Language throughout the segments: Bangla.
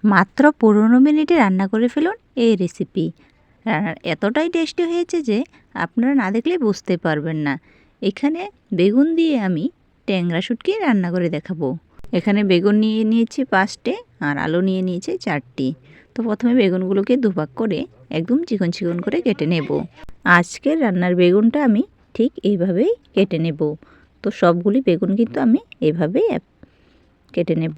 মাত্র 15 মিনিটে রান্না করে ফেলুন এই রেসিপি। রান্নার এতটাই টেস্টি হয়েছে যে আপনারা না দেখলে বুঝতে পারবেন না। এখানে বেগুন দিয়ে আমি ট্যাংরা শুটকি রান্না করে দেখাবো। এখানে বেগুন নিয়ে নিয়েছি 5টে আর আলু নিয়ে নিয়েছি 4টি। তো প্রথমে বেগুনগুলোকে দুভাগ করে একদম চিকন চিকন করে কেটে নেব। আজকের রান্নার বেগুনটা আমি ঠিক এইভাবেই কেটে নেব। তো সবগুলি বেগুন কিন্তু আমি এইভাবেই কেটে নেব।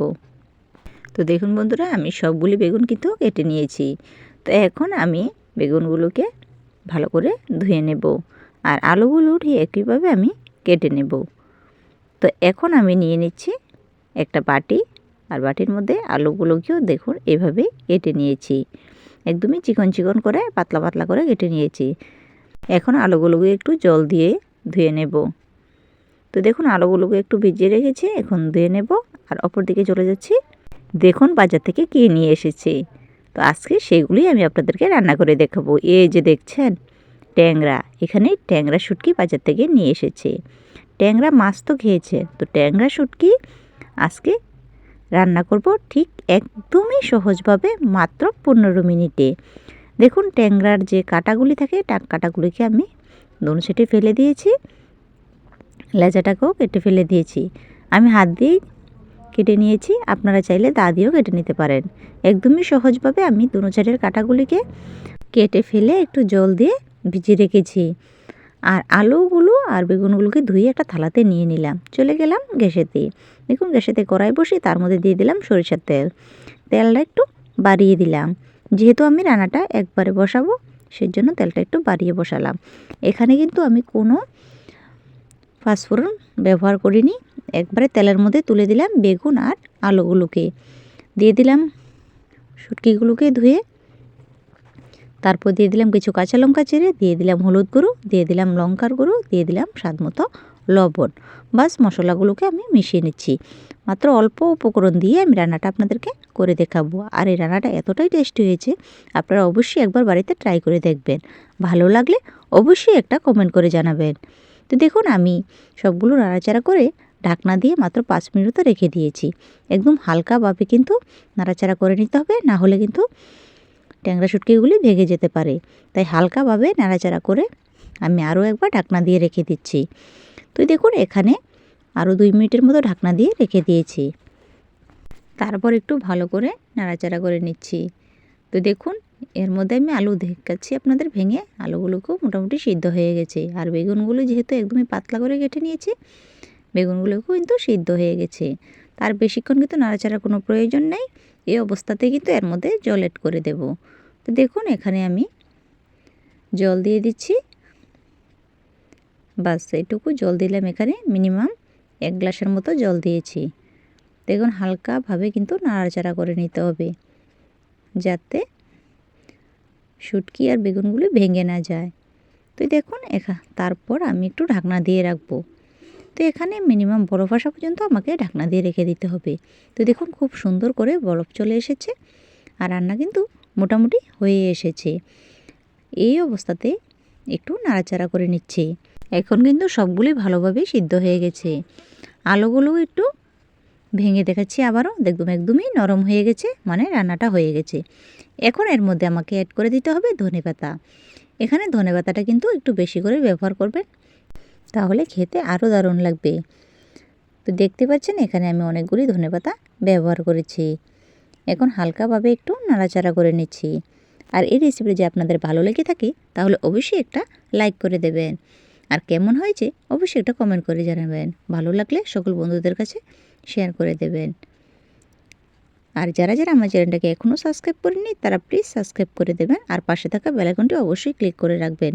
তো দেখুন বন্ধুরা, আমি সবগুলি বেগুন কিন্তু কেটে নিয়েছি। তো এখন আমি বেগুনগুলোকে ভালো করে ধুয়ে নেব আর আলুগুলো ঠিক একইভাবে আমি কেটে নেব। তো এখন আমি নিয়ে নিচ্ছি একটা বাটি, আর বাটির মধ্যে আলুগুলোকেও দেখুন এভাবেই কেটে নিয়েছি। একদমই চিকন চিকন করে পাতলা পাতলা করে কেটে নিয়েছি। এখন আলুগুলোকে একটু জল দিয়ে ধুয়ে নেব। তো দেখুন আলুগুলোকে একটু ভিজিয়ে রেখেছি, এখন ধুয়ে নেব। আর অপর দিকে চলে যাচ্ছি, দেখুন বাজার থেকে কী নিয়ে এসেছি। তো আজকে সেগুলি আমি আপনাদেরকে রান্না করে দেখাবো। এই যে দেখছেন ট্যাংরা, এখানে ট্যাংরা শুটকি বাজার থেকে নিয়ে এসেছে। ট্যাংরা মাছ তো খেয়েছে, তো ট্যাংরা শুটকি আজকে রান্না করব ঠিক একদমই সহজভাবে, মাত্র 15 মিনিটে। দেখুন ট্যাংরার যে কাঁটাগুলি থাকে, কাঁটাগুলিকে আমি দোনো সাইডে ফেলে দিয়েছি, লেজাটাকেও কেটে ফেলে দিয়েছি। আমি হাত দিয়েই কেটে নিয়েছি, আপনারা চাইলে দা দিয়েও কেটে নিতে পারেন। একদমই সহজভাবে আমি দোনো সাইডের কাঁটাগুলিকে কেটে ফেলে একটু জল দিয়ে ভিজিয়ে রেখেছি। আর আলুগুলো আর বেগুনগুলোকে ধুয়ে একটা থালাতে নিয়ে নিলাম। চলে গেলাম গ্যাসেতে। দেখুন গ্যাসেতে কড়াই বসিয়ে তার মধ্যে দিয়ে দিলাম সরিষার তেল। তেলটা একটু বাড়িয়ে দিলাম, যেহেতু আমি রান্নাটা একবারে বসাবো সেজন্য তেলটা একটু বাড়িয়ে বসালাম। এখানে কিন্তু আমি কোনো পাঁচফোড়ন ব্যবহার করিনি। একবারে তেলের মধ্যে তুলে দিলাম বেগুন আর আলুগুলোকে, দিয়ে দিলাম শুটকিগুলোকে ধুয়ে, তারপর দিয়ে দিলাম কিছু কাঁচা লঙ্কা চিড়ে, দিয়ে দিলাম হলুদ গুঁড়ো, দিয়ে দিলাম লঙ্কার গুঁড়ো, দিয়ে দিলাম স্বাদ মতো লবণ। বাস মশলাগুলোকে আমি মিশিয়ে নিচ্ছি। মাত্র অল্প উপকরণ দিয়ে আমি রান্নাটা আপনাদেরকে করে দেখাবো। আর এই রান্নাটা এতটাই টেস্টি হয়েছে, আপনারা অবশ্যই একবার বাড়িতে ট্রাই করে দেখবেন। ভালো লাগলে অবশ্যই একটা কমেন্ট করে জানাবেন। তো দেখুন আমি সবগুলো নাড়াচাড়া করে ঢাকনা দিয়ে মাত্র 5 মিনিট রেখে দিয়েছি। একদম হালকাভাবে কিন্তু নাড়াচাড়া করে নিতে হবে, না হলে কিন্তু ট্যাংরা শুটকিগুলি ভেঙে যেতে পারে। তাই হালকাভাবে নাড়াচাড়া করে আমি আরও একবার ঢাকনা দিয়ে রেখে দিচ্ছি। তো দেখুন এখানে আরও 2 মিনিটের মতো ঢাকনা দিয়ে রেখে দিয়েছি। তারপর একটু ভালো করে নাড়াচাড়া করে নিচ্ছি। তো দেখুন এর মধ্যে আমি আলু দেখাচ্ছি আপনাদের, ভেঙে আলুগুলোকেও মোটামুটি সিদ্ধ হয়ে গেছে। আর বেগুনগুলো যেহেতু একদমই পাতলা করে কেটে নিয়েছি, বেগুনগুলোকেও কিন্তু সিদ্ধ হয়ে গেছে। তার বেশিক্ষণ কিন্তু নাড়াচাড়ার কোনো প্রয়োজন নেই। এই অবস্থাতে কিন্তু এর মধ্যে জল এড করে দেব। তো দেখুন এখানে আমি জল দিয়ে দিচ্ছি। বাস এইটুকু জল দিলাম, এখানে মিনিমাম 1 গ্লাসের মতো জল দিয়েছি। দেখুন হালকাভাবে কিন্তু নাড়াচাড়া করে নিতে হবে, যাতে শুটকি আর বেগুনগুলি ভেঙে না যায়। তো দেখুন তারপর আমি একটু ঢাকনা দিয়ে রাখবো। তো এখানে মিনিমাম বরফ আসা পর্যন্ত আমাকে ঢাকনা দিয়ে রেখে দিতে হবে। তো দেখুন খুব সুন্দর করে বরফ চলে এসেছে আর রান্না কিন্তু মোটামুটি হয়ে এসেছে। এই অবস্থাতে একটু নাড়াচাড়া করে নিচ্ছি। এখন কিন্তু সবগুলি ভালোভাবে সিদ্ধ হয়ে গেছে। আলুগুলো একটু ভেঙে দেখাচ্ছি আবারও, দেখুন একদমই নরম হয়ে গেছে, মানে রান্নাটা হয়ে গেছে। এখন এর মধ্যে আমাকে অ্যাড করে দিতে হবে ধনেপাতা। এখানে ধনেপাতাটা কিন্তু একটু বেশি করে ব্যবহার করবেন, তাহলে খেতে আরও দারুণ লাগবে। তো দেখতে পাচ্ছেন এখানে আমি অনেকগুলি ধনেপাতা ব্যবহার করেছি। এখন হালকাভাবে একটু নাড়াচাড়া করে নিচ্ছি। আর এই রেসিপি যদি আপনাদের ভালো লেগে থাকে তাহলে অবশ্যই একটা লাইক করে দেবেন। আর কেমন হয়েছে অবশ্যই একটা কমেন্ট করে জানাবেন। ভালো লাগলে সকল বন্ধুদের কাছে শেয়ার করে দেবেন। আর যারা যারা আমার চ্যানেলটাকে এখনও সাবস্ক্রাইব করেননি তারা প্লিজ সাবস্ক্রাইব করে দেবেন। আর পাশে থাকা বেল আইকনটি অবশ্যই ক্লিক করে রাখবেন,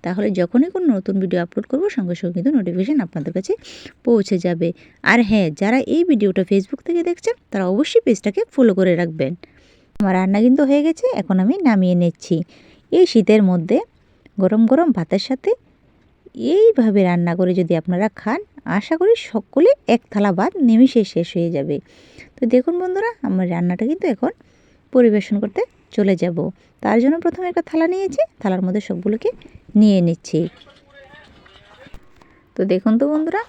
তাহলে যখনই কোনো নতুন ভিডিও আপলোড করব সঙ্গে সঙ্গে কিন্তু নোটিফিকেশান আপনাদের কাছে পৌঁছে যাবে। আর হ্যাঁ, যারা এই ভিডিওটা ফেসবুক থেকে দেখছেন তারা অবশ্যই পেজটাকে ফলো করে রাখবেন। আমার রান্না কিন্তু হয়ে গেছে, এখন আমি নামিয়ে নিচ্ছি। এই শীতের মধ্যে গরম গরম ভাতের সাথে এইভাবে রান্না করে যদি আপনারা খান, আশা করি সকলে এক থালা ভাত নিমিষে শেষ হয়ে যাবে। তো দেখুন বন্ধুরা, আমার রান্নাটা কিন্তু এখন পরিবেশন করতে চলে যাব। তার জন্য প্রথমে একটা থালা নিয়েছি, থালার মধ্যে সবগুলোকে নিয়ে নিচ্ছি। তো দেখুন তো বন্ধুরা,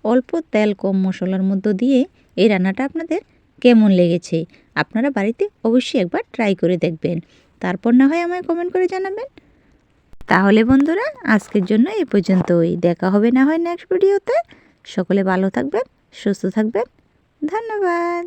অল্প তেল কম মশলার মধ্য দিয়ে এই রান্নাটা আপনাদের কেমন লেগেছে। আপনারা বাড়িতে অবশ্যই একবার ট্রাই করে দেখবেন, তারপর না হয় আমায় কমেন্ট করে জানাবেন। তাহলে বন্ধুরা আজকের জন্য এ পর্যন্তই, দেখা হবে না হয় নেক্সট ভিডিওতে। সকলে ভালো থাকবেন, সুস্থ থাকবেন, ধন্যবাদ।